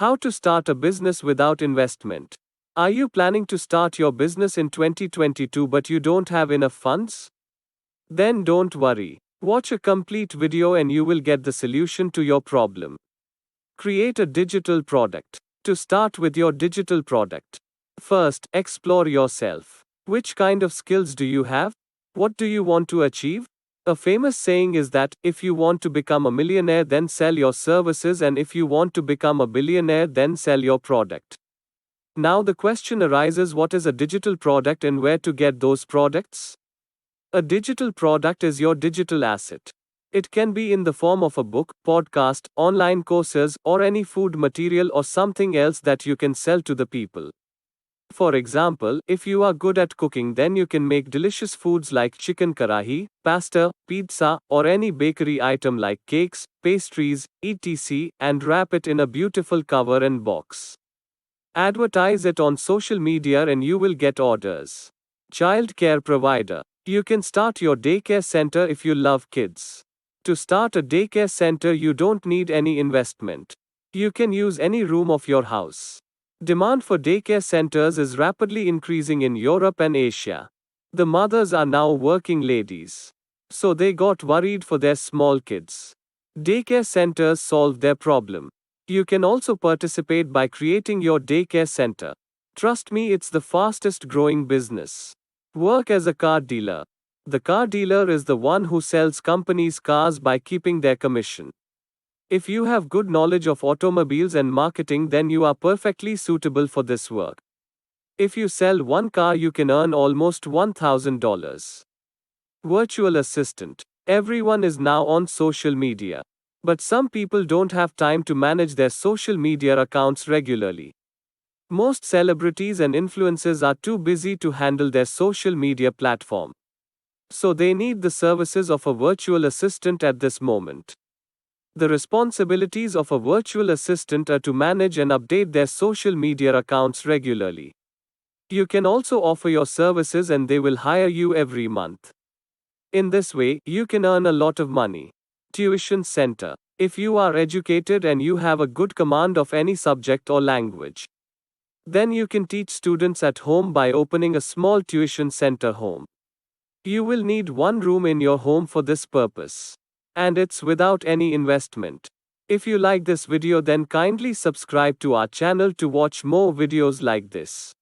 How to start a business without investment. Are you planning to start your business in 2022 but you don't have enough funds? Then don't worry. Watch a complete video and you will get the solution to your problem. Create a digital product. To start with your digital product, first, explore yourself. Which kind of skills do you have? What do you want to achieve? A famous saying is that, if you want to become a millionaire, then sell your services, and if you want to become a billionaire, then sell your product. Now the question arises, what is a digital product and where to get those products? A digital product is your digital asset. It can be in the form of a book, podcast, online courses, or any food material or something else that you can sell to the people. For example, if you are good at cooking, then you can make delicious foods like chicken karahi, pasta, pizza, or any bakery item like cakes, pastries, etc., and wrap it in a beautiful cover and box. Advertise it on social media and you will get orders. Child care provider. You can start your daycare center if you love kids. To start a daycare center, you don't need any investment. You can use any room of your house. Demand for daycare centers is rapidly increasing in Europe and Asia. The mothers are now working ladies. So they got worried for their small kids. Daycare centers solve their problem. You can also participate by creating your daycare center. Trust me, it's the fastest growing business. Work as a car dealer. The car dealer is the one who sells companies cars by keeping their commission. If you have good knowledge of automobiles and marketing, then you are perfectly suitable for this work. If you sell one car, you can earn almost $1,000. Virtual assistant. Everyone is now on social media. But some people don't have time to manage their social media accounts regularly. Most celebrities and influencers are too busy to handle their social media platform. So they need the services of a virtual assistant at this moment. The responsibilities of a virtual assistant are to manage and update their social media accounts regularly. You can also offer your services and they will hire you every month. In this way, you can earn a lot of money. Tuition center. If you are educated and you have a good command of any subject or language, then you can teach students at home by opening a small tuition center home. You will need one room in your home for this purpose. And it's without any investment. If you like this video, then kindly subscribe to our channel to watch more videos like this.